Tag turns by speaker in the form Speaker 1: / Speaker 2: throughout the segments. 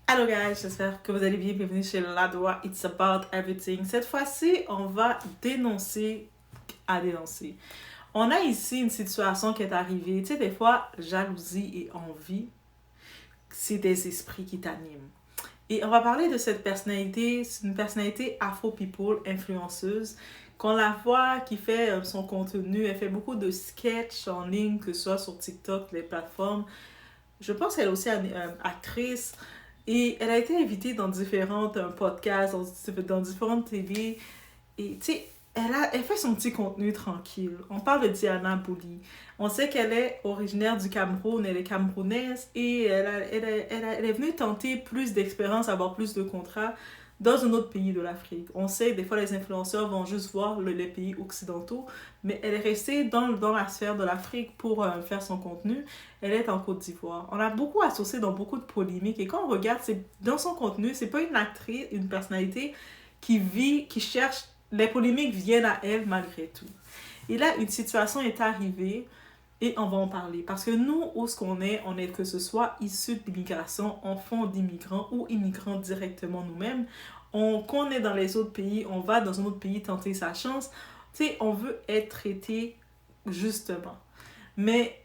Speaker 1: Hello guys, j'espère que vous allez bien. Bienvenue chez Ladoa It's About Everything. Cette fois-ci, on va dénoncer. On a ici une situation qui est arrivée. Tu sais, des fois, jalousie et envie, c'est des esprits qui t'animent. Et on va parler de cette personnalité. C'est une personnalité Afro-People, influenceuse. Qu'on la voit, qui fait son contenu. Elle fait beaucoup de sketchs en ligne, que ce soit sur TikTok, les plateformes. Je pense qu'elle est aussi actrice. Et elle a été invitée dans différents podcasts, dans différentes télés. Et tu sais, elle fait son petit contenu tranquille. On parle de Diana Bouli. On sait qu'elle est originaire du Cameroun, elle est camerounaise et elle est venue tenter plus d'expérience, avoir plus de contrats dans un autre pays de l'Afrique. On sait que des fois les influenceurs vont juste voir les pays occidentaux, mais elle est restée dans la sphère de l'Afrique pour faire son contenu. Elle est en Côte d'Ivoire. On l'a beaucoup associé dans beaucoup de polémiques et quand on regarde dans son contenu, c'est pas une actrice, une personnalité qui cherche, les polémiques viennent à elle malgré tout. Et là, une situation est arrivée et on va en parler. Parce que nous, où ce qu'on est, on est que ce soit issus de l'immigration, enfants d'immigrants ou immigrants directement nous-mêmes. Qu'on est dans les autres pays, on va dans un autre pays tenter sa chance. Tu sais, on veut être traité justement.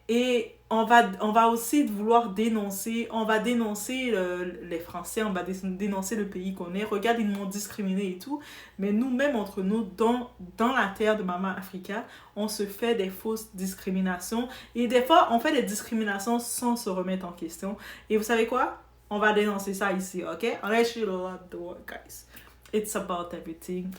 Speaker 1: Et on va aussi vouloir dénoncer, on va dénoncer les Français, on va dénoncer le pays qu'on est. Regarde, ils nous ont discriminés et tout. Mais nous-mêmes, entre nous, dans la terre de Maman Africa, on se fait des fausses discriminations. Et des fois, on fait des discriminations sans se remettre en question. Et vous savez quoi? On va dénoncer ça ici, ok? On est chez guys. It's about everything.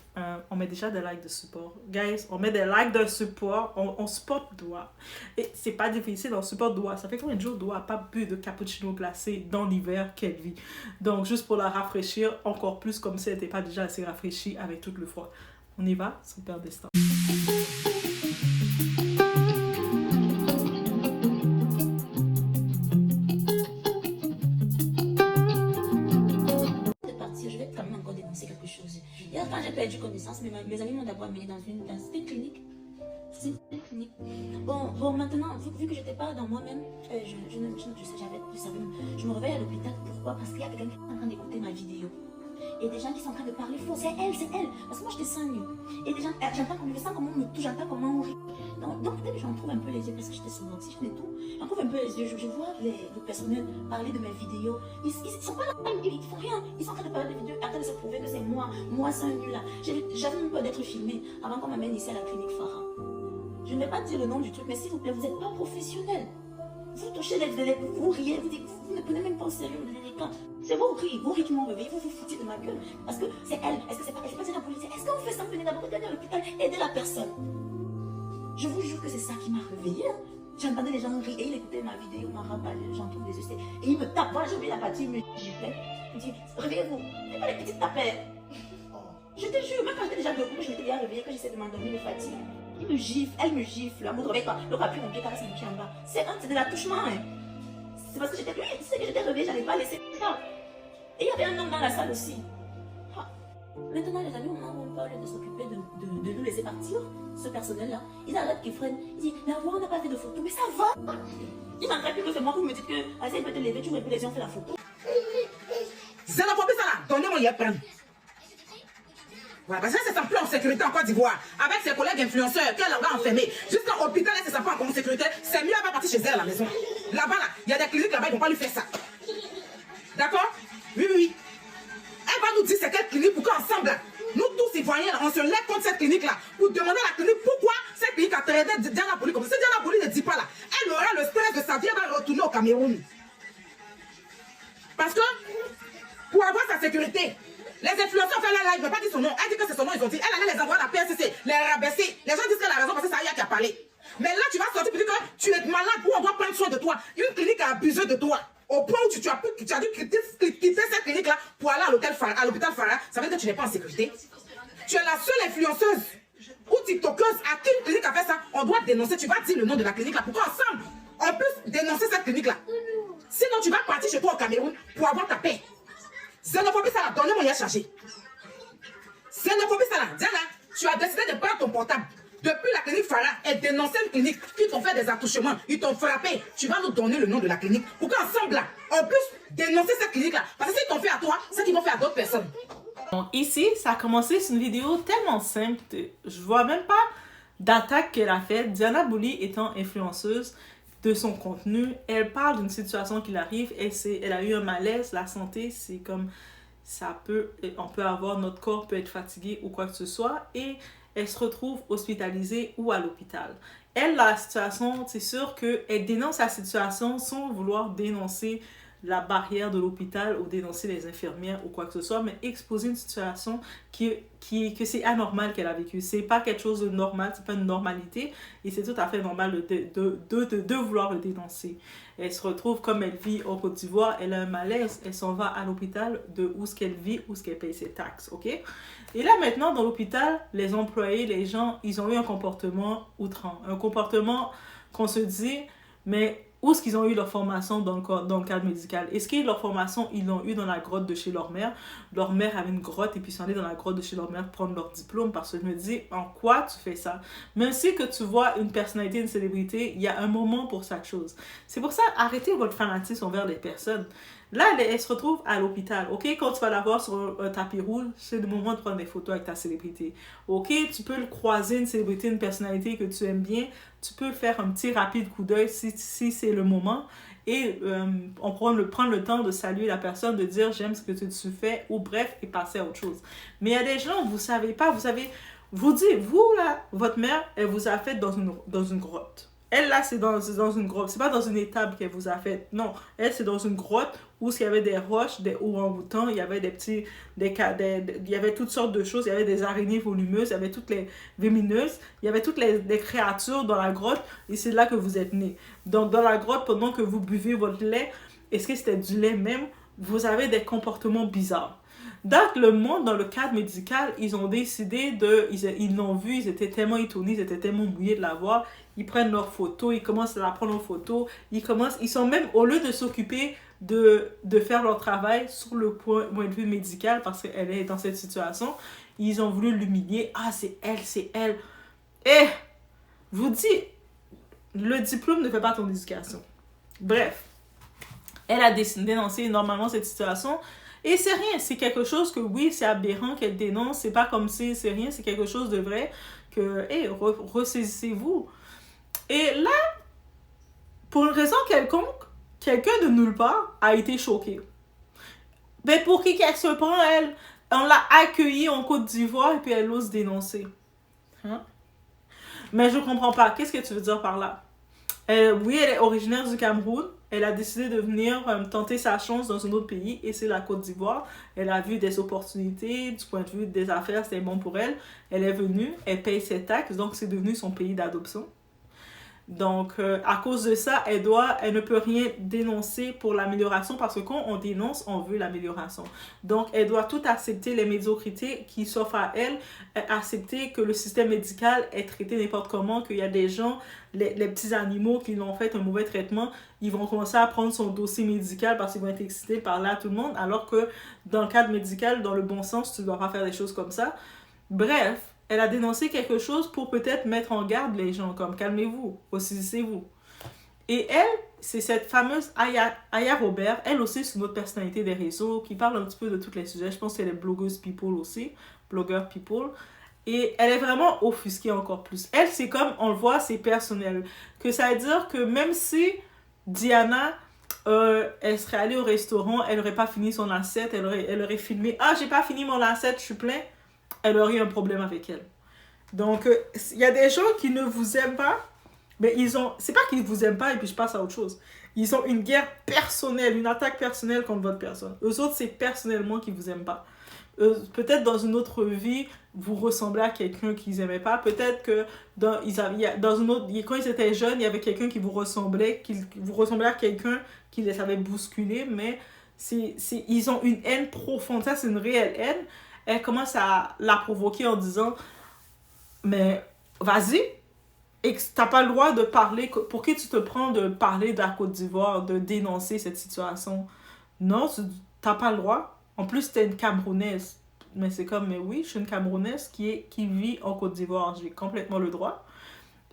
Speaker 1: On met déjà des likes de support. Guys, on met des likes de support. On supporte Doua. Et c'est pas difficile, on supporte Doua. Ça fait combien de jours Doua n'a pas bu de cappuccino glacé dans l'hiver qu'elle vit. Donc, juste pour la rafraîchir encore plus, comme si elle n'était pas déjà assez rafraîchie avec tout le froid. On y va, sans perdre de temps.
Speaker 2: Quelque chose. Hier, quand j'ai perdu connaissance, mes amis m'ont d'abord amené dans une clinique. C'est une clinique. Bon, maintenant, vu que je n'étais pas dans moi-même, je me réveille à l'hôpital. Pourquoi? Parce qu'il y a quelqu'un qui est en train d'écouter ma vidéo. Et des gens qui sont en train de parler faux. C'est elle. Parce que moi, je te sens mieux. Et des gens, je sens comment on me touche, j'entends comment on rit. Donc peut-être que j'en trouve un peu les yeux parce que j'étais sous l'oxygène et tout. J'en trouve un peu les yeux. Je vois le personnel parler de mes vidéos. Ils sont pas là, ils font rien. Ils sont en train de parler de vidéos, en train de se prouver que c'est moi. Moi, c'est un nul là. J'avais même peur d'être filmée avant qu'on m'amène ici à la clinique Farah. Je ne vais pas dire le nom du truc, mais s'il vous plaît, vous n'êtes pas professionnel. Vous touchez les vous riez, vous ne prenez même pas au sérieux les cas. C'est vos rires qui m'ont réveillé, vous foutez de ma gueule. Parce que c'est elle, est-ce que c'est pas la police? Est-ce qu'on fait ça? Venez d'abord regarder à l'hôpital, aider la personne. Je vous jure que c'est ça qui m'a réveillée. J'entendais les gens rire et il écoutait ma vidéo, ma rabat, j'en trouve des yeux. Et il me tape, voilà, j'ai oublié la partie, il me giflait. Il me dit, réveillez-vous, c'est pas les petites tapettes. Je te jure, même quand j'étais déjà debout, je m'étais déjà réveillée, quand j'essaie de m'endormir, me fatigue. Il me gifle, elle me gifle, la réveille pas. Le rappuie mon pied, caresse mon pied en bas. C'est de l'attouchement, hein. C'est parce que j'étais réveillée, j'allais pas laisser ça. Et il y avait un homme dans la salle aussi. Ah. Maintenant, les amis, au moment où on parle de s'occuper de nous laisser partir, ce personnel-là, il arrête qu'il freine. Il dit, la voix, on n'a pas fait de photo, mais ça va. Il m'arrête plus que c'est moi, vous me dites que, Asia, peut te lever, tu me les yeux, on fait la photo.
Speaker 3: Xénophobie, ça là, donnez-moi y prendre. Voilà, parce que c'est un peu en sécurité en Côte d'Ivoire, avec ses collègues influenceurs qu'elle va enfermer. Jusqu'à l'hôpital, elle se sent pas encore en sécurité. C'est mieux, elle va partir chez elle à la maison. Là-bas, là, il y a des cliniques là-bas, ils vont pas lui faire ça. D'accord? Oui. Elle va nous dire c'est quelle clinique pour qu'ensemble, là, nous tous Ivoiriens, on se lève contre cette clinique-là pour demander à la clinique pourquoi cette clinique a traité Diana Bouli comme ça. Si Diana Bouli ne dit pas là, elle aura le stress de sa vie, elle va retourner au Cameroun. Parce que, pour avoir sa sécurité, les influenceurs font la live, ils ne veulent pas dire son nom. Elle dit que c'est son nom, ils ont dit. Elle allait les envoyer à la PSCC, les rabaisser. Les gens disent qu'elle a raison parce que c'est Aya qui a parlé. Mais là, tu vas sortir pour dire que tu es malade, où on doit prendre soin de toi. Une clinique a abusé de toi. Au point où tu as dû quitter cette clinique-là pour aller à l'hôpital Farah. Ça veut dire que tu n'es pas en sécurité. Tu es la seule influenceuse ou tiktokeuse à qui une clinique a fait ça. On doit dénoncer. Tu vas dire le nom de la clinique-là. Pourquoi ensemble, on peut dénoncer cette clinique-là? Sinon, tu vas partir chez toi au Cameroun pour avoir ta paix. Xénophobie, ça là, donnez-moi y a chargé. Xénophobie, ça là, Diana, tu as décidé de prendre ton portable Depuis la clinique Farah, elle dénonçait une clinique qui t'ont fait des attouchements, ils t'ont frappé. Tu vas nous donner le nom de la clinique pour qu'ensemble, là, on puisse dénoncer cette clinique-là. Parce que s'ils t'ont fait à toi, c'est qu'ils vont faire à d'autres personnes.
Speaker 1: Donc ici, ça a commencé, c'est une vidéo tellement simple, je vois même pas d'attaque qu'elle a faite. Diana Bouli étant influenceuse de son contenu, elle parle d'une situation qui l'arrive, elle a eu un malaise, la santé, c'est comme on peut avoir, notre corps peut être fatigué ou quoi que ce soit, et elle se retrouve hospitalisée ou à l'hôpital. Elle, la situation, c'est sûr qu'elle dénonce la situation sans vouloir dénoncer la barrière de l'hôpital ou dénoncer les infirmières ou quoi que ce soit, mais exposer une situation que c'est anormal qu'elle a vécu. C'est pas quelque chose de normal, c'est pas une normalité, et c'est tout à fait normal de vouloir le dénoncer. Elle se retrouve, comme elle vit en Côte d'Ivoire, elle a un malaise, elle s'en va à l'hôpital de où ce qu'elle vit, où ce qu'elle paye ses taxes, ok? Et là, maintenant, dans l'hôpital, les employés, les gens, ils ont eu un comportement outrant. Un comportement qu'on se dit, mais où est-ce qu'ils ont eu leur formation dans le cadre médical? Est-ce que leur formation, ils l'ont eu dans la grotte de chez leur mère? Leur mère avait une grotte et puis ils sont allés dans la grotte de chez leur mère prendre leur diplôme, parce que je me dis, en quoi tu fais ça? Même si que tu vois une personnalité, une célébrité, il y a un moment pour chaque chose. C'est pour ça, arrêtez votre fanatisme envers les personnes. Là, elle se retrouve à l'hôpital, ok? Quand tu vas la voir sur un tapis rouge, c'est le moment de prendre des photos avec ta célébrité. Ok? Tu peux le croiser, une célébrité, une personnalité que tu aimes bien. Tu peux faire un petit rapide coup d'œil si c'est le moment. Et on prend le temps de saluer la personne, de dire j'aime ce que tu fais, ou bref, et passer à autre chose. Mais il y a des gens, vous savez pas, vous dites, vous là, votre mère, elle vous a fait dans une grotte. Elle, là, c'est dans une grotte. C'est pas dans une étable qu'elle vous a fait. Non, elle, c'est dans une grotte où il y avait des roches, des orang-outans, il y avait il y avait toutes sortes de choses. Il y avait des araignées volumineuses, il y avait toutes les vémineuses, il y avait toutes les créatures dans la grotte. Et c'est là que vous êtes nés. Donc, dans la grotte, pendant que vous buvez votre lait, est-ce que c'était du lait même? Vous avez des comportements bizarres. Donc, le monde, dans le cadre médical, ils ont décidé ils l'ont vu, ils étaient tellement étonnés, ils étaient tellement mouillés de la voir. Ils prennent leurs photos, ils commencent à la prendre en photo. Ils sont même, au lieu de s'occuper de faire leur travail sur le point de vue médical, parce qu'elle est dans cette situation, ils ont voulu l'humilier. Ah, c'est elle. Eh, je vous dis, le diplôme ne fait pas ton éducation. Bref, elle a décidé de dénoncer normalement cette situation. Et c'est rien, c'est quelque chose que oui, c'est aberrant qu'elle dénonce, c'est pas comme si c'est rien, c'est quelque chose de vrai que, ressaisissez-vous. Et là, pour une raison quelconque, quelqu'un de nulle part a été choqué. Mais pour qui qu'elle se prend, elle? On l'a accueillie en Côte d'Ivoire et puis elle ose dénoncer. Hein? Mais je comprends pas, qu'est-ce que tu veux dire par là? Oui, elle est originaire du Cameroun. Elle a décidé de venir tenter sa chance dans un autre pays, et c'est la Côte d'Ivoire. Elle a vu des opportunités, du point de vue des affaires, c'était bon pour elle. Elle est venue, elle paye ses taxes, donc c'est devenu son pays d'adoption. Donc, à cause de ça, elle ne peut rien dénoncer pour l'amélioration, parce que quand on dénonce, on veut l'amélioration. Donc, elle doit tout accepter les médiocrités qui s'offrent à elle, accepter que le système médical est traité n'importe comment, qu'il y a des gens, les petits animaux qui l'ont fait un mauvais traitement, ils vont commencer à prendre son dossier médical parce qu'ils vont être excités par là tout le monde, alors que dans le cadre médical, dans le bon sens, tu ne dois pas faire des choses comme ça. Bref, elle a dénoncé quelque chose pour peut-être mettre en garde les gens, comme calmez-vous, ressaisissez-vous. Et elle, c'est cette fameuse Aya Robert, elle aussi c'est une autre personnalité des réseaux qui parle un petit peu de tous les sujets. Je pense qu'elle est blogueuse people aussi, blogueur people. Et elle est vraiment offusquée encore plus. Elle, c'est comme, on le voit, c'est personnel. Que ça veut dire que même si Diana, elle serait allée au restaurant, elle n'aurait pas fini son assiette, elle aurait filmé, ah, j'ai pas fini mon assiette, je suis plein, elle aurait eu un problème avec elle. Donc, il y a des gens qui ne vous aiment pas, mais c'est pas qu'ils vous aiment pas et puis je passe à autre chose. Ils ont une guerre personnelle, une attaque personnelle contre votre personne. Eux autres, c'est personnellement qu'ils vous aiment pas. Peut-être dans une autre vie, vous ressemblez à quelqu'un qu'ils n'aimaient pas. Peut-être que quand ils étaient jeunes, il y avait quelqu'un qui vous ressemblait à quelqu'un qui les avait bousculés, mais ils ont une haine profonde. Ça, c'est une réelle haine. Elle commence à la provoquer en disant « Mais vas-y, et t'as pas le droit de parler, pour qui tu te prends de parler de la Côte d'Ivoire, de dénoncer cette situation? Non, t'as pas le droit. En plus, t'es une Camerounaise. mais c'est comme, mais oui, je suis une Camerounaise qui vit en Côte d'Ivoire. J'ai complètement le droit.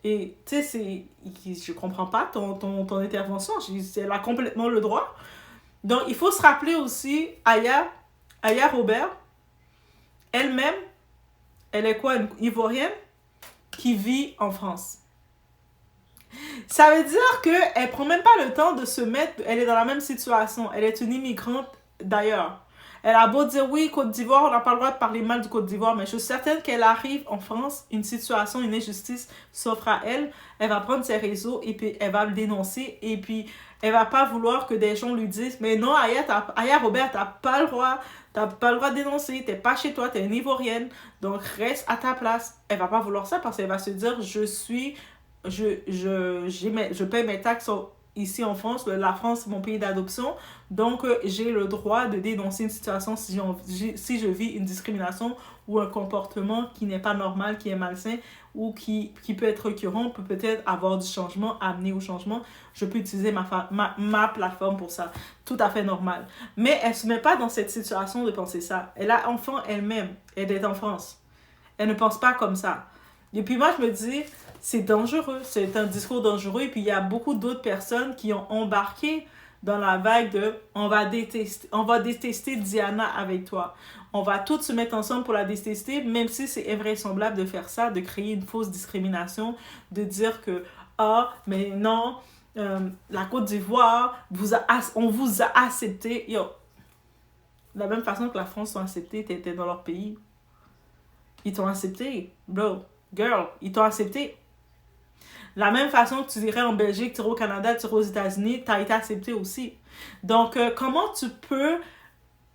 Speaker 1: Et tu sais, je comprends pas ton intervention. Elle a complètement le droit. Donc, il faut se rappeler aussi, Aya Robert, elle-même, elle est quoi, une Ivoirienne qui vit en France. Ça veut dire qu'elle ne prend même pas le temps de se mettre, elle est dans la même situation. Elle est une immigrante d'ailleurs. Elle a beau dire oui, Côte d'Ivoire, on n'a pas le droit de parler mal du Côte d'Ivoire, mais je suis certaine qu'elle arrive en France, une situation, une injustice s'offre à elle, elle va prendre ses réseaux et puis elle va le dénoncer et puis elle va pas vouloir que des gens lui disent mais non, Aya Robert, t'as pas le droit de dénoncer, t'es pas chez toi, t'es une Ivoirienne, donc reste à ta place. Elle va pas vouloir ça parce qu'elle va se dire je paie mes taxes ici en France. La France, c'est mon pays d'adoption. Donc, j'ai le droit de dénoncer une situation si je vis une discrimination ou un comportement qui n'est pas normal, qui est malsain ou qui peut être récurrent, peut-être avoir du changement, amener au changement. Je peux utiliser ma plateforme pour ça. Tout à fait normal. Mais elle ne se met pas dans cette situation de penser ça. Elle a enfant elle-même. Elle est en France. Elle ne pense pas comme ça. Et puis moi, je me dis, c'est dangereux. C'est un discours dangereux. Et puis, il y a beaucoup d'autres personnes qui ont embarqué dans la vague de on va détester Diana avec toi. On va tous se mettre ensemble pour la détester, même si c'est invraisemblable de faire ça, de créer une fausse discrimination, de dire que mais non, la Côte d'Ivoire, on vous a accepté. Yo, de la même façon que la France t'a accepté, t'étais dans leur pays. Ils t'ont accepté, bro, girl, ils t'ont accepté. La même façon que tu dirais en Belgique, tu irais au Canada, tu irais aux États-Unis, tu as été accepté aussi. Donc, comment tu peux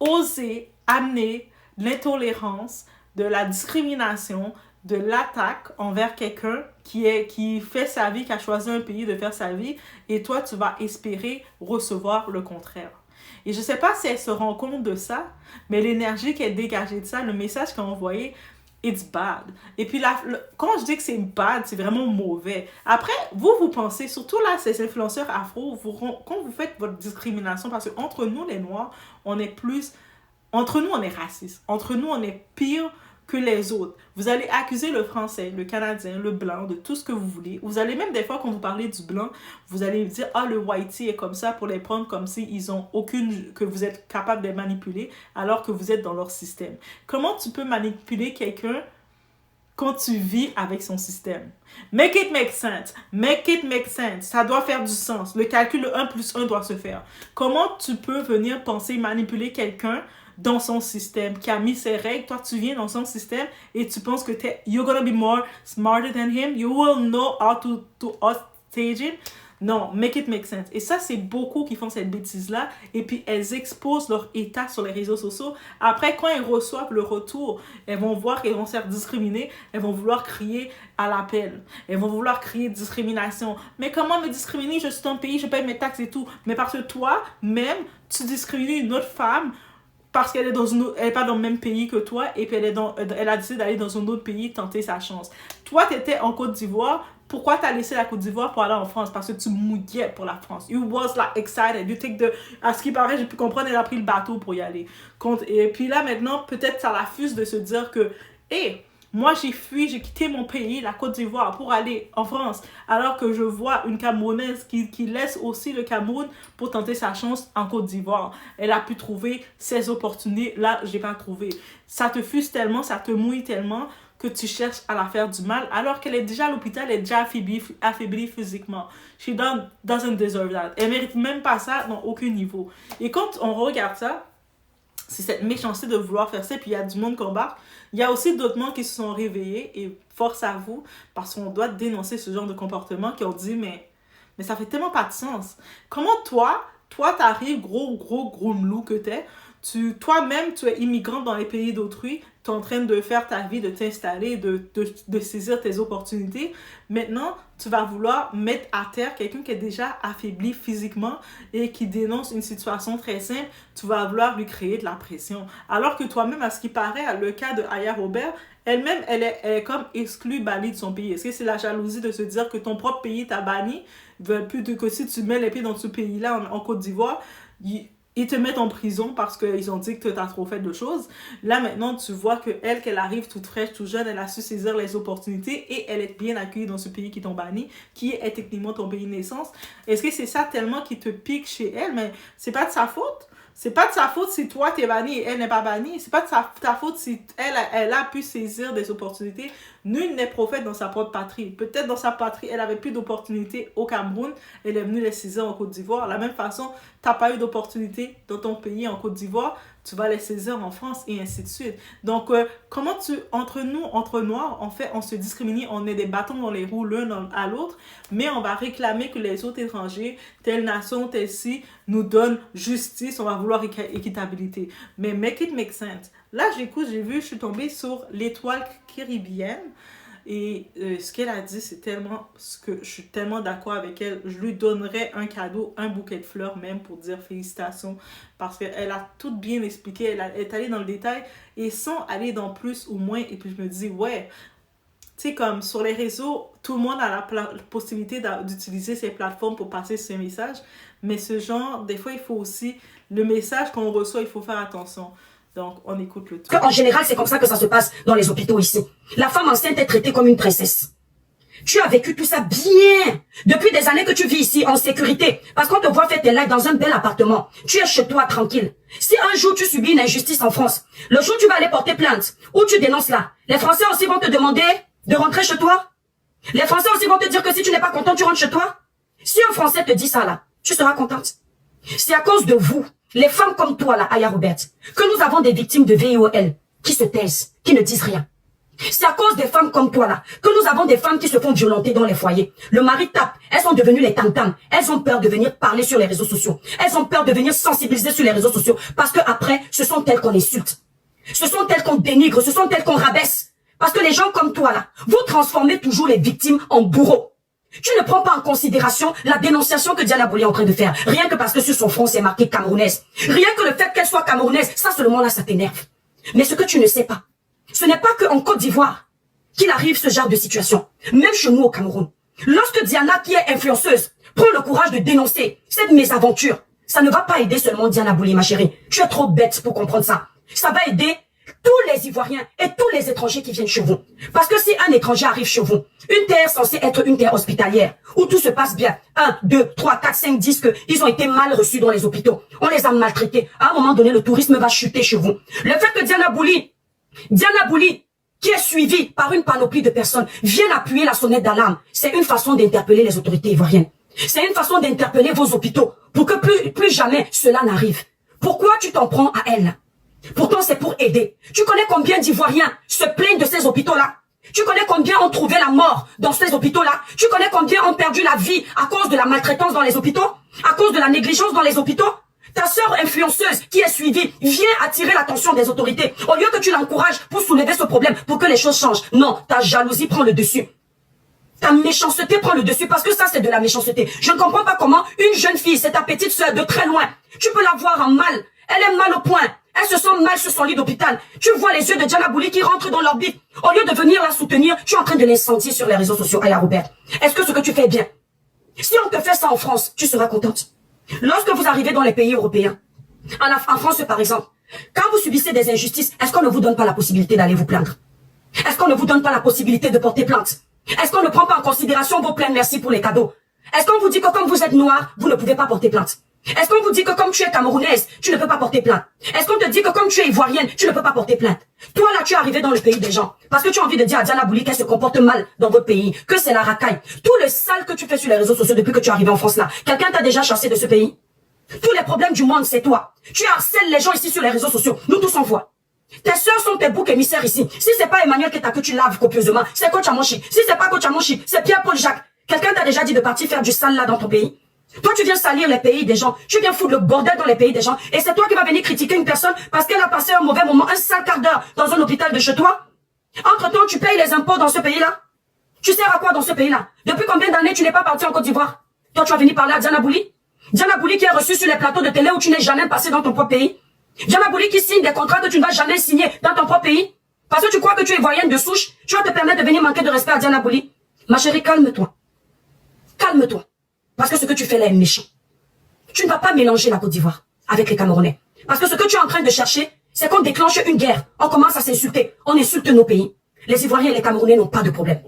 Speaker 1: oser amener l'intolérance, de la discrimination, de l'attaque envers quelqu'un qui fait sa vie, qui a choisi un pays de faire sa vie, et toi, tu vas espérer recevoir le contraire. Et je ne sais pas si elle se rend compte de ça, mais l'énergie qu'elle dégageait de ça, le message qu'elle a envoyé, it's bad. Et puis, quand je dis que c'est bad, c'est vraiment mauvais. Après, vous pensez, surtout là, ces influenceurs afro, quand vous faites votre discrimination, parce qu'entre nous, les Noirs, entre nous, on est racistes. Entre nous, on est pire que les autres. Vous allez accuser le Français, le Canadien, le Blanc, de tout ce que vous voulez. Vous allez même, des fois, quand vous parlez du Blanc, vous allez dire, le Whitey est comme ça, pour les prendre comme s'ils ont que vous êtes capable de les manipuler, alors que vous êtes dans leur système. Comment tu peux manipuler quelqu'un quand tu vis avec son système? Make it make sense. Make it make sense. Ça doit faire du sens. Le calcul de 1 plus 1 doit se faire. Comment tu peux venir penser manipuler quelqu'un dans son système, qui a mis ses règles? Toi, tu viens dans son système et tu penses que you're gonna be more smarter than him. You will know how to stage it. Non, make it make sense. Et ça, c'est beaucoup qui font cette bêtise-là. Et puis, elles exposent leur état sur les réseaux sociaux. Après, quand elles reçoivent le retour, elles vont voir qu'elles vont se faire discriminer. Elles vont vouloir crier à l'appel. Elles vont vouloir crier discrimination. Mais comment me discriminer? Je suis ton pays, je paye mes taxes et tout. Mais parce que toi, même, tu discrimines une autre femme parce qu'elle est pas dans le même pays que toi et puis elle a décidé d'aller dans un autre pays tenter sa chance. Toi, tu étais en Côte d'Ivoire. Pourquoi tu as laissé la Côte d'Ivoire pour aller en France? Parce que tu mouillais pour la France. You was like excited. À ce qui paraît, j'ai pu comprendre, elle a pris le bateau pour y aller. Et puis là, maintenant, peut-être ça la fuse de se dire que, moi, j'ai quitté mon pays, la Côte d'Ivoire, pour aller en France. Alors que je vois une Camerounaise qui laisse aussi le Cameroun pour tenter sa chance en Côte d'Ivoire. Elle a pu trouver ses opportunités. Là, j'ai pas trouvé. Ça te fuse tellement, ça te mouille tellement que tu cherches à la faire du mal, alors qu'elle est déjà à l'hôpital, elle est déjà affaiblie physiquement. She doesn't deserve that. Elle mérite même pas ça dans aucun niveau. Et quand on regarde ça, c'est cette méchanceté de vouloir faire ça, puis il y a du monde qui embarque. Il y a aussi d'autres mondes qui se sont réveillés, et force à vous, parce qu'on doit dénoncer ce genre de comportement, qui ont dit, mais ça fait tellement pas de sens. Comment toi t'arrives, gros mlou que t'es, toi-même, tu es immigrant dans les pays d'autrui, tu es en train de faire ta vie, de t'installer, de saisir tes opportunités. Maintenant, tu vas vouloir mettre à terre quelqu'un qui est déjà affaibli physiquement et qui dénonce une situation très simple. Tu vas vouloir lui créer de la pression. Alors que toi-même, à ce qui paraît, le cas de Aya Robert, elle-même, elle est comme exclue, bannie de son pays. Est-ce que c'est la jalousie de se dire que ton propre pays t'a banni? Plutôt que si tu mets les pieds dans ce pays-là, en Côte d'Ivoire, ils te mettent en prison parce qu'ils ont dit que tu as trop fait de choses. Là, maintenant, tu vois qu'elle arrive toute fraîche, toute jeune, elle a su saisir les opportunités et elle est bien accueillie dans ce pays qui t'ont banni, qui est techniquement ton pays de naissance. Est-ce que c'est ça tellement qui te pique chez elle? Mais c'est pas de sa faute. C'est pas de sa faute si toi t'es banni et elle n'est pas bannie. C'est pas de ta faute si elle a pu saisir des opportunités. Nul n'est prophète dans sa propre patrie. Peut-être dans sa patrie, elle avait plus d'opportunités au Cameroun. Elle est venue les saisir en Côte d'Ivoire. De la même façon, t'as pas eu d'opportunités dans ton pays en Côte d'Ivoire, tu vas les saisir en France et ainsi de suite. Donc, comment entre nous, entre Noirs, en fait, on se discrimine, on est des bâtons dans les roues l'un à l'autre, mais on va réclamer que les autres étrangers, telle nation, telle ci, nous donnent justice, on va vouloir équitabilité. Mais make it make sense. Là, je suis tombée sur l'étoile caribéenne. Et ce qu'elle a dit, c'est tellement ce que je suis tellement d'accord avec elle. Je lui donnerais un cadeau, un bouquet de fleurs même pour dire félicitations. Parce qu'elle a tout bien expliqué, elle est allée dans le détail et sans aller dans plus ou moins. Et puis je me dis, ouais, tu sais, comme sur les réseaux, tout le monde a la possibilité d'utiliser ces plateformes pour passer ses messages. Mais ce genre, des fois, il faut aussi, le message qu'on reçoit, il faut faire attention. Donc, on écoute le tout.
Speaker 4: En général, c'est comme ça que ça se passe dans les hôpitaux ici. La femme enceinte est traitée comme une princesse. Tu as vécu tout ça bien. Depuis des années que tu vis ici en sécurité. Parce qu'on te voit faire tes lives dans un bel appartement. Tu es chez toi tranquille. Si un jour tu subis une injustice en France, le jour où tu vas aller porter plainte, ou tu dénonces là, les Français aussi vont te demander de rentrer chez toi. Les Français aussi vont te dire que si tu n'es pas content, tu rentres chez toi. Si un Français te dit ça là, tu seras contente. C'est à cause de vous, les femmes comme toi là, Aya Robert, que nous avons des victimes de VIOL qui se taisent, qui ne disent rien. C'est à cause des femmes comme toi là, que nous avons des femmes qui se font violenter dans les foyers. Le mari tape, elles sont devenues les tam-tams. Elles ont peur de venir parler sur les réseaux sociaux. Elles ont peur de venir sensibiliser sur les réseaux sociaux. Parce que après, ce sont elles qu'on insulte. Ce sont elles qu'on dénigre, ce sont elles qu'on rabaisse. Parce que les gens comme toi là, vous transformez toujours les victimes en bourreaux. Tu ne prends pas en considération la dénonciation que Diana Bouli est en train de faire. Rien que parce que sur son front, c'est marqué camerounaise. Rien que le fait qu'elle soit camerounaise, ça seulement là, ça t'énerve. Mais ce que tu ne sais pas, ce n'est pas qu'en Côte d'Ivoire qu'il arrive ce genre de situation. Même chez nous au Cameroun. Lorsque Diana, qui est influenceuse, prend le courage de dénoncer cette mésaventure, ça ne va pas aider seulement Diana Bouli, ma chérie. Tu es trop bête pour comprendre ça. Ça va aider tous les Ivoiriens et tous les étrangers qui viennent chez vous. Parce que si un étranger arrive chez vous, une terre censée être une terre hospitalière, où tout se passe bien, 1, 2, 3, 4, 5 disent qu'ils ont été mal reçus dans les hôpitaux. On les a maltraités. À un moment donné, le tourisme va chuter chez vous. Le fait que Diana Bouli, qui est suivie par une panoplie de personnes, vienne appuyer la sonnette d'alarme, c'est une façon d'interpeller les autorités ivoiriennes. C'est une façon d'interpeller vos hôpitaux pour que plus jamais cela n'arrive. Pourquoi tu t'en prends à elle? Pourtant, c'est pour aider. Tu connais combien d'Ivoiriens se plaignent de ces hôpitaux-là? Tu connais combien ont trouvé la mort dans ces hôpitaux-là? Tu connais combien ont perdu la vie à cause de la maltraitance dans les hôpitaux? À cause de la négligence dans les hôpitaux? Ta sœur influenceuse qui est suivie vient attirer l'attention des autorités. Au lieu que tu l'encourages pour soulever ce problème, pour que les choses changent. Non, ta jalousie prend le dessus. Ta méchanceté prend le dessus parce que ça, c'est de la méchanceté. Je ne comprends pas comment une jeune fille, c'est ta petite sœur de très loin. Tu peux la voir en mal. Elle est mal au point. Elle se sent mal sur son lit d'hôpital. Tu vois les yeux de Diana Bouli qui rentrent dans l'orbite. Au lieu de venir la soutenir, tu es en train de l'incendier sur les réseaux sociaux. Aya Robert, est-ce que ce que tu fais est bien? Si on te fait ça en France, tu seras contente. Lorsque vous arrivez dans les pays européens, en France par exemple, quand vous subissez des injustices, est-ce qu'on ne vous donne pas la possibilité d'aller vous plaindre? Est-ce qu'on ne vous donne pas la possibilité de porter plainte? Est-ce qu'on ne prend pas en considération vos pleines merci pour les cadeaux? Est-ce qu'on vous dit que comme vous êtes noir, vous ne pouvez pas porter plainte? Est-ce qu'on vous dit que comme tu es camerounaise, tu ne peux pas porter plainte? Est-ce qu'on te dit que comme tu es ivoirienne, tu ne peux pas porter plainte? Toi là, tu es arrivé dans le pays des gens parce que tu as envie de dire à Diana Bouli qu'elle se comporte mal dans votre pays, que c'est la racaille. Tout le sale que tu fais sur les réseaux sociaux depuis que tu es arrivé en France là, quelqu'un t'a déjà chassé de ce pays? Tous les problèmes du monde, c'est toi. Tu harcèles les gens ici sur les réseaux sociaux. Nous tous on voit. Tes sœurs sont tes boucs émissaires ici. Si c'est pas Emmanuel Keta que tu laves copieusement, c'est Coach Amonchi. Si c'est pas Coach Amonchi, c'est Pierre-Paul Jacques. Quelqu'un t'a déjà dit de partir faire du sale là dans ton pays? Toi, tu viens salir les pays des gens. Tu viens foutre le bordel dans les pays des gens. Et c'est toi qui vas venir critiquer une personne parce qu'elle a passé un mauvais moment, un sale quart d'heure dans un hôpital de chez toi. Entre-temps, tu payes les impôts dans ce pays-là. Tu sers à quoi dans ce pays-là? Depuis combien d'années tu n'es pas parti en Côte d'Ivoire? Toi, tu vas venir parler à Diana Bouli? Diana Bouli qui est reçue sur les plateaux de télé où tu n'es jamais passé dans ton propre pays. Diana Bouli qui signe des contrats que tu ne vas jamais signer dans ton propre pays. Parce que tu crois que tu es ivoirienne de souche, tu vas te permettre de venir manquer de respect à Diana Bouli. Ma chérie, calme-toi. Calme-toi. Parce que ce que tu fais là est méchant. Tu ne vas pas mélanger la Côte d'Ivoire. avec les Camerounais. Parce que ce que tu es en train de chercher, c'est qu'on déclenche une guerre. On commence à s'insulter. On insulte nos pays. Les Ivoiriens et les Camerounais n'ont pas de problème.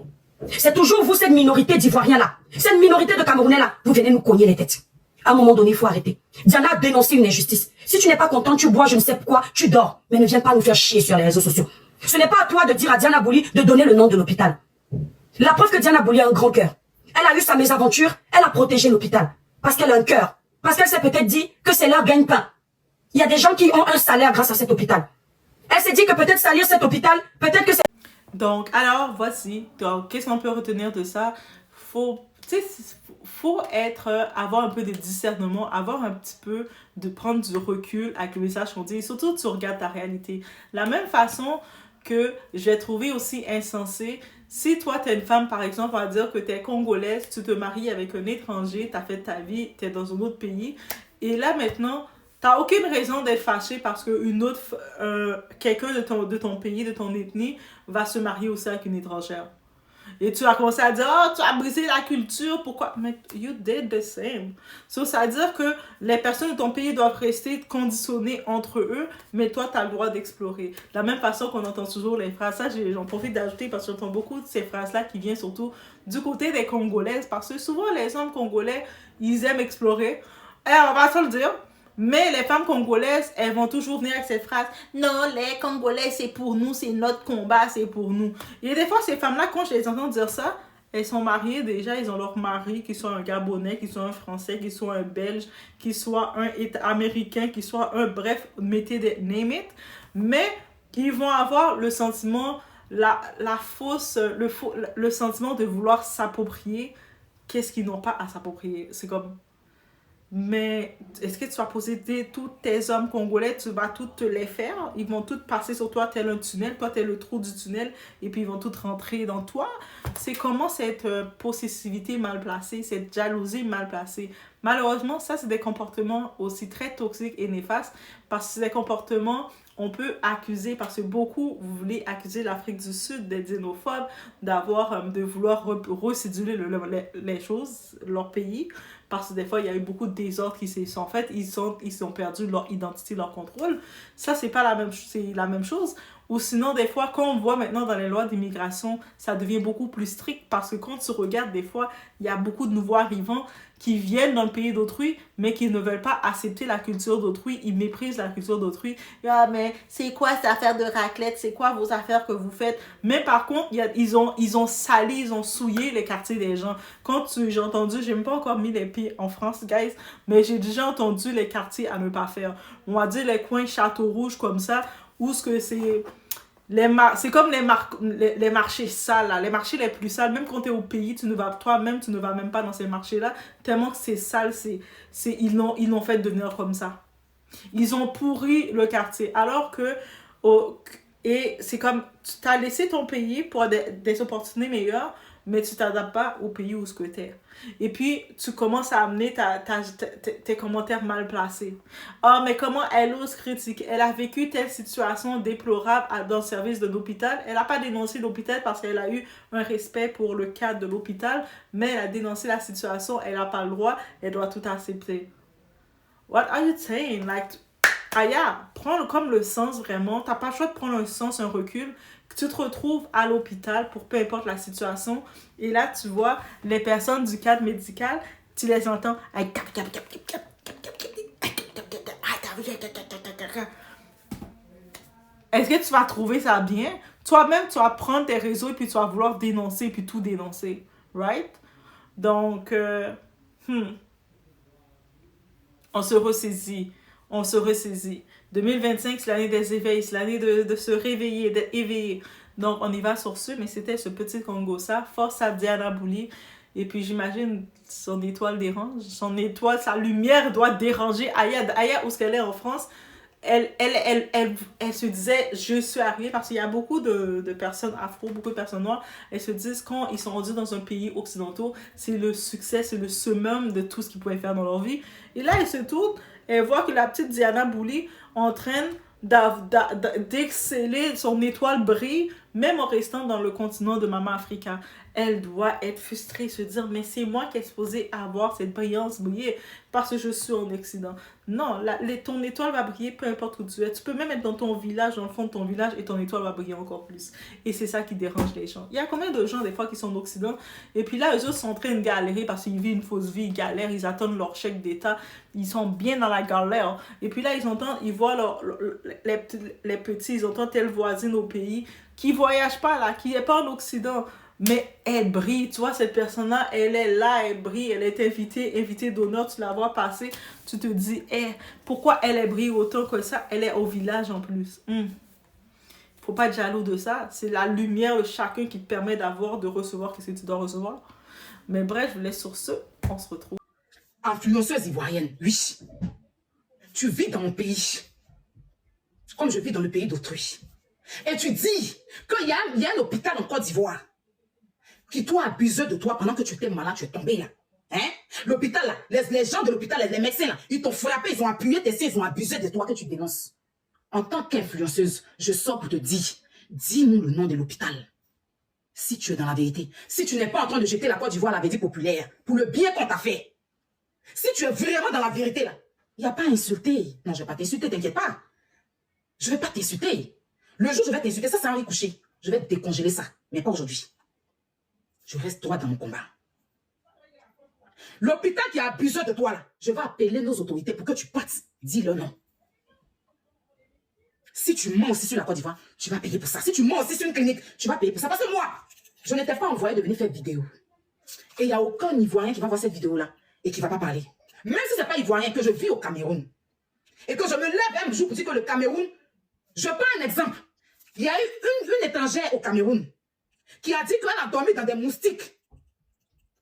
Speaker 4: C'est toujours vous, cette minorité d'Ivoiriens-là, cette minorité de Camerounais-là, vous venez nous cogner les têtes. À un moment donné, il faut arrêter. Diana a dénoncé une injustice. Si tu n'es pas content, tu bois, je ne sais quoi, tu dors. Mais ne viens pas nous faire chier sur les réseaux sociaux. Ce n'est pas à toi de dire à Diana Bouli de donner le nom de l'hôpital. La preuve que Diana Bouli a un grand cœur. Elle a eu sa mésaventure, elle a protégé l'hôpital. Parce qu'elle a un cœur. Parce qu'elle s'est peut-être dit que c'est leur gagne-pain. Il y a des gens qui ont un salaire grâce à cet hôpital. Elle s'est dit que peut-être salir cet hôpital, peut-être que c'est...
Speaker 1: Donc, alors, voici. Donc, qu'est-ce qu'on peut retenir de ça? Faut avoir un peu de discernement, avoir un petit peu de prendre du recul avec le message qu'on dit. Et surtout, tu regardes ta réalité. La même façon que je vais trouver aussi insensé, si toi, tu es une femme, par exemple, on va dire que tu es congolaise, tu te maries avec un étranger, tu as fait ta vie, tu es dans un autre pays, et là, maintenant, tu n'as aucune raison d'être fâché parce que quelqu'un de ton pays, de ton ethnie, va se marier aussi avec une étrangère. Et tu vas commencer à dire, oh, tu as brisé la culture, pourquoi? Mais you did the same. So, ça veut dire que les personnes de ton pays doivent rester conditionnées entre eux, mais toi, tu as le droit d'explorer. De la même façon qu'on entend toujours les phrases, ça, j'en profite d'ajouter parce que j'entends beaucoup de ces phrases-là qui viennent surtout du côté des Congolaises, parce que souvent, les hommes congolais, ils aiment explorer. Et on va se le dire. Mais les femmes congolaises, elles vont toujours venir avec cette phrase « Non, les Congolais, c'est pour nous, c'est notre combat, c'est pour nous. » Et des fois, ces femmes-là, quand je les entends dire ça, elles sont mariées déjà, ils ont leur mari, qui soit un Gabonais, qui soit un Français, qui soit un Belge, qui soit un Américain, qui soit un... Bref, mettez des name it. Mais ils vont avoir le sentiment, le sentiment de vouloir s'approprier qu'est-ce qu'ils n'ont pas à s'approprier. C'est comme... Mais est-ce que tu vas posséder tous tes hommes congolais, tu vas tous te les faire? Ils vont tous passer sur toi tel un tunnel, toi t'es le trou du tunnel et puis ils vont tous rentrer dans toi. C'est comment cette possessivité mal placée, cette jalousie mal placée. Malheureusement, ça c'est des comportements aussi très toxiques et néfastes parce que c'est des comportements on peut accuser, parce que beaucoup, vous voulez accuser l'Afrique du Sud d'être xénophobe, de vouloir reséduler les choses, leur pays, parce que des fois, il y a eu beaucoup de désordres qui se sont faits, ils ont perdu leur identité, leur contrôle. Ça, c'est pas la même chose. Ou sinon, des fois, quand on voit maintenant dans les lois d'immigration, ça devient beaucoup plus strict, parce que quand tu regardes, des fois, il y a beaucoup de nouveaux arrivants qui viennent dans le pays d'autrui, mais qui ne veulent pas accepter la culture d'autrui, ils méprisent la culture d'autrui. Ah, mais c'est quoi cette affaire de raclette? C'est quoi vos affaires que vous faites? Mais par contre, ils ont sali, ils ont souillé les quartiers des gens. J'ai entendu, j'ai même pas encore mis les pieds en France, guys, mais j'ai déjà entendu les quartiers à ne pas faire. On va dire les coins Château Rouge comme ça, où ce que c'est... C'est comme les marchés sales, là. Les marchés les plus sales. Même quand tu es au pays, toi-même, tu ne vas même pas dans ces marchés-là. Tellement que c'est sale, ils l'ont fait devenir comme ça. Ils ont pourri le quartier. Alors que... et c'est comme... Tu t'as laissé ton pays pour des opportunités meilleures, mais tu t'adaptes pas au pays où tu es. Et puis, tu commences à amener tes commentaires mal placés. Ah, mais comment elle ose critiquer? Elle a vécu telle situation déplorable dans le service de l'hôpital. Elle n'a pas dénoncé l'hôpital parce qu'elle a eu un respect pour le cadre de l'hôpital, mais elle a dénoncé la situation. Elle n'a pas le droit. Elle doit tout accepter. What are you saying? Like, Aya, prends comme le sens vraiment. Tu n'as pas le choix de prendre un sens, un recul. Tu te retrouves à l'hôpital pour peu importe la situation et là tu vois les personnes du cadre médical, tu les entends est-ce que tu vas trouver ça bien? Toi-même tu vas prendre tes réseaux et puis tu vas vouloir dénoncer et puis tout dénoncer, right? Donc on se ressaisit. 2025, c'est l'année des éveils, c'est l'année de se réveiller, d'être éveillé. Donc, on y va sur ce, mais c'était ce petit Congo-ça. Force à Diana Bouli. Et puis, j'imagine, son étoile dérange. Sa lumière doit déranger Aya, où est-ce qu'elle est en France. Elle se disait, je suis arrivée, parce qu'il y a beaucoup de personnes afro, beaucoup de personnes noires, elles se disent, quand ils sont rendus dans un pays occidental, c'est le succès, c'est le summum de tout ce qu'ils pouvaient faire dans leur vie. Et là, elles se tournent, et voit que la petite Diana Bouli en train d'exceller, son étoile brille, même en restant dans le continent de Mama Africa. elle doit être frustrée, se dire, mais c'est moi qui est supposée avoir cette brillance briller parce que je suis en Occident. Non, ton étoile va briller peu importe où tu es. Tu peux même être dans ton village, dans le fond de ton village, et ton étoile va briller encore plus. Et c'est ça qui dérange les gens. Il y a combien de gens, des fois, qui sont en Occident, et puis là, eux autres sont en train de galérer parce qu'ils vivent une fausse vie, ils galèrent, ils attendent leur chèque d'État, ils sont bien dans la galère. Et puis là, ils voient les petits, ils entendent telle voisine au pays qui voyage pas là, qui est pas en Occident, mais elle brille, tu vois, cette personne-là, elle est là, elle brille, elle est invitée d'honneur, tu la vois passer, tu te dis, pourquoi elle brille autant que ça, elle est au village en plus. Faut pas être jaloux de ça, c'est la lumière de chacun qui te permet de recevoir ce que tu dois recevoir. Mais bref, je vous laisse sur ce, on se retrouve.
Speaker 3: Influenceuse ivoirienne, oui. Tu vis dans mon pays, comme je vis dans le pays d'autrui. Et tu dis qu'il y a un hôpital en Côte d'Ivoire qui t'ont abusé de toi pendant que tu étais malade, tu es tombé là. Hein? L'hôpital là, les gens de l'hôpital, les médecins là, ils t'ont frappé, ils ont appuyé tes seins, ils ont abusé de toi que tu dénonces. En tant qu'influenceuse, je sors pour te dire, dis-nous le nom de l'hôpital. Si tu es dans la vérité, si tu n'es pas en train de jeter la Côte d'Ivoire à la vérité populaire, pour le bien qu'on t'a fait, si tu es vraiment dans la vérité là, il n'y a pas à insulter. Non, je ne vais pas t'insulter, t'inquiète pas. Je ne vais pas t'insulter. Le jour où je vais t'insulter, ça va coucher. Je vais décongeler ça, mais pas aujourd'hui. Je reste droit dans mon combat. L'hôpital qui a abusé de toi là, je vais appeler nos autorités pour que tu partes. Dis le nom. Si tu mens aussi sur la Côte d'Ivoire, tu vas payer pour ça. Si tu mens aussi sur une clinique, tu vas payer pour ça. Parce que moi, je n'étais pas envoyé de venir faire vidéo. Et il n'y a aucun Ivoirien qui va voir cette vidéo-là et qui ne va pas parler. Même si ce n'est pas Ivoirien, que je vis au Cameroun. Et que je me lève un jour pour dire que le Cameroun, je prends un exemple. Il y a eu une étrangère au Cameroun qui a dit qu'elle a dormi dans des moustiques.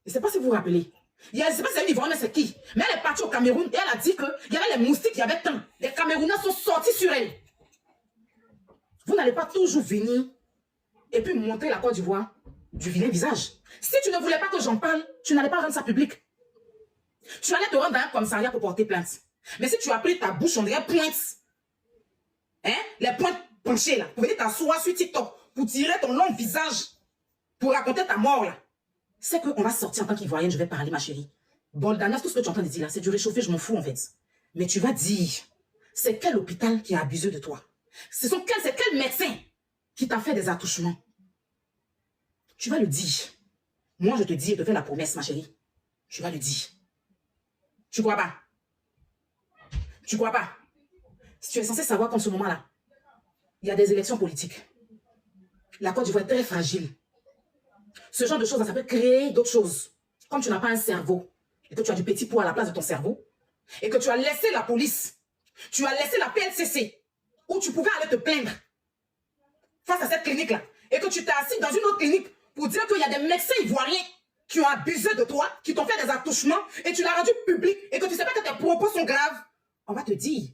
Speaker 3: Je ne sais pas si vous vous rappelez. Je ne sais pas si c'est une Ivoirienne, mais c'est qui. Mais elle est partie au Cameroun et elle a dit qu'il y avait les moustiques, il y avait tant. Les Camerounais sont sortis sur elle. Vous n'allez pas toujours venir et puis montrer la Côte d'Ivoire du vilain visage. Si tu ne voulais pas que j'en parle, tu n'allais pas rendre ça public. Tu allais te rendre dans un commissariat pour porter plainte. Mais si tu as pris ta bouche, on dirait pointe. Hein? Les pointes penchées là. Pour venir t'asseoir sur TikTok. Pour tirer ton long visage. Pour raconter ta mort là. C'est qu'on va sortir en tant qu'Ivoirienne, je vais parler ma chérie. Boldanas, tout ce que tu es en train de dire là, c'est du réchauffé, je m'en fous en fait. Mais tu vas dire, c'est quel hôpital qui a abusé de toi? C'est quel médecin qui t'a fait des attouchements? Tu vas le dire. Moi je te dis, je te fais la promesse ma chérie. Tu vas le dire. Tu crois pas? Tu crois pas? Si tu es censé savoir qu'en ce moment-là, il y a des élections politiques. La Côte d'Ivoire est très fragile. Ce genre de choses, ça peut créer d'autres choses. Comme tu n'as pas un cerveau, et que tu as du petit poids à la place de ton cerveau, et que tu as laissé la police, tu as laissé la PLCC, où tu pouvais aller te plaindre face à cette clinique-là, et que tu t'es assis dans une autre clinique pour dire qu'il y a des médecins ivoiriens qui ont abusé de toi, qui t'ont fait des attouchements, et tu l'as rendu public, et que tu ne sais pas que tes propos sont graves, on va te dire.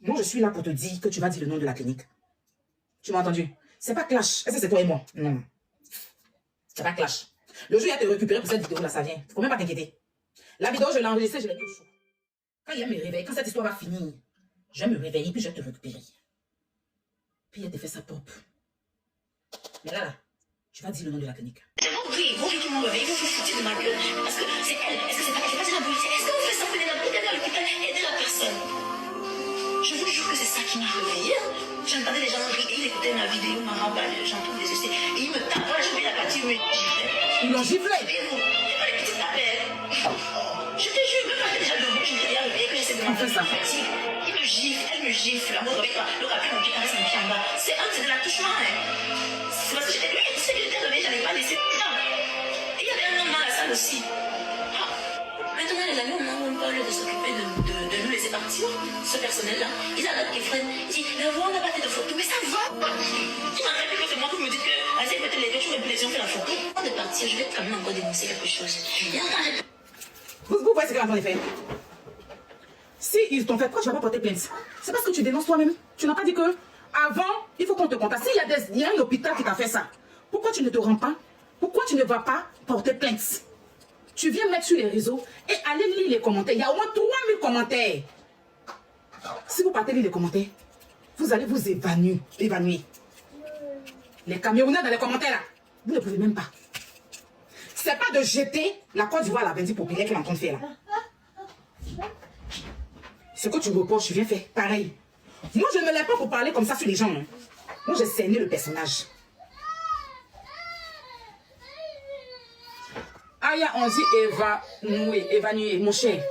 Speaker 3: Moi, je suis là pour te dire que tu vas dire le nom de la clinique. Tu m'as entendu? C'est pas clash. Est-ce que c'est toi et moi? Non. C'est pas clash. Le jour où il a te récupéré pour cette vidéo-là, ça vient. Faut même pas t'inquiéter. La vidéo, je l'ai enregistrée, je l'ai mis au chaud. Quand il me réveille, quand cette histoire va finir, je vais me réveiller, puis je vais te récupérer. Puis il te fait sa propre. Mais là, tu vas dire le nom de la clinique.
Speaker 2: C'est vos vies qui m'ont réveillé, vous vous foutez de ma gueule. Parce que c'est elle. Est-ce que c'est pas la police? Est-ce que vous faites ça pour aider à l'hôpital, aider la personne? Je vous jure que c'est ça qui m'a réveillée. J'entendais les gens rire, ils écoutaient ma vidéo, ma rabat, j'entends des essais. Et ils me tapent, j'ai oublié la partie où ils giflaient.
Speaker 3: Ils l'ont giflé.
Speaker 2: Réveillez-vous. C'est pas les petites tapelles. Je te jure, même quand j'étais déjà debout, je m'étais déjà réveillée, que j'essaie de m'enlever sa fatigue. Ils me giflent, elle me gifle. La mort avec le rapide, mon pied caresse mon pied en bas. C'est de l'attouchement, hein. C'est parce que j'étais lui, tu sais que j'étais réveillée, j'allais pas laisser ça. Et il y avait un homme dans la salle aussi. Maintenant, les amis, on parle de s'occuper de nous laisser partir. Ce personnel-là, ils arrêtent les frères. Ils disent, mais on n'a pas fait de photo, mais ça va. Tu m'as rappelé que c'est moi qui me dis que, vas-y, peut-être les deux, tu me plaisir, on fait la photo. Avant de partir, je vais quand même encore dénoncer quelque chose.
Speaker 3: Vous voyez ce qu'ils sont en train de faire? Si ils t'ont fait, pourquoi tu ne vas pas porter plainte? C'est parce que tu dénonces toi-même. Tu n'as pas dit que, avant, il faut qu'on te contacte. S'il y a un hôpital qui t'a fait ça, pourquoi tu ne te rends pas? Pourquoi tu ne vas pas porter plainte? Tu viens mettre sur les réseaux et allez lire les commentaires. Il y a au moins 3000 commentaires. Si vous partez lire les commentaires, vous allez vous évanouir. Les Camerounais dans les commentaires là, vous ne pouvez même pas. C'est pas de jeter la Côte d'Ivoire à la Vendée populaire qu'elle est en train de faire là. Ce que tu reproches, tu viens faire pareil. Moi, je ne me lève pas pour parler comme ça sur les gens. Hein. Moi, j'ai cerné le personnage. Aya, on dit évanouir, mon cher.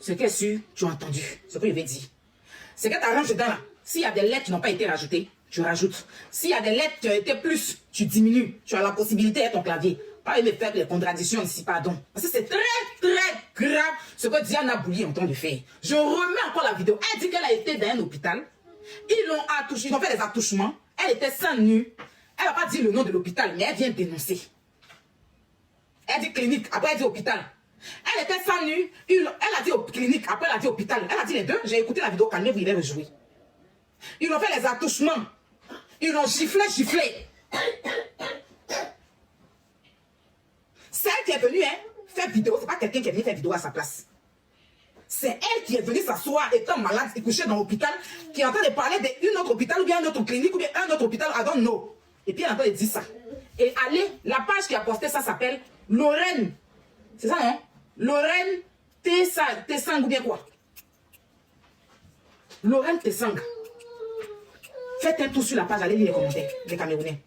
Speaker 3: Ce qui est sûr, tu as entendu ce que je vais dire. C'est que tu arranges dedans là. S'il y a des lettres qui n'ont pas été rajoutées, tu rajoutes. S'il y a des lettres qui ont été plus, tu diminues. Tu as la possibilité avec ton clavier. Pas aimer faire les contradictions ici, pardon. Parce que c'est très, très grave ce que Diana Boulier est en train de faire. Je remets encore la vidéo. Elle dit qu'elle a été dans un hôpital. Ils l'ont attouché, ils ont fait des attouchements. Elle était sans nu. Elle n'a pas dit le nom de l'hôpital, mais elle vient dénoncer. Elle dit clinique, après elle dit hôpital. Elle était sans nu. Elle a dit clinique, après elle a dit hôpital. Elle a dit les deux. J'ai écouté la vidéo, calmez-vous, il est rejoué. Ils ont fait les attouchements. Ils l'ont giflé. C'est elle qui est venue faire vidéo. C'est pas quelqu'un qui est venu faire vidéo à sa place. C'est elle qui est venue s'asseoir, étant malade et couchée dans l'hôpital, qui est en train de parler d'un autre hôpital, ou bien une autre clinique, ou bien un autre hôpital, I don't know. Et puis elle est en train de dire ça. Et allez, la page qui a posté ça s'appelle Lorraine. C'est ça, non? Lorraine Tessang ou bien quoi? Lorraine Tessang. Faites un tour sur la page, allez lire les commentaires des Camerounais.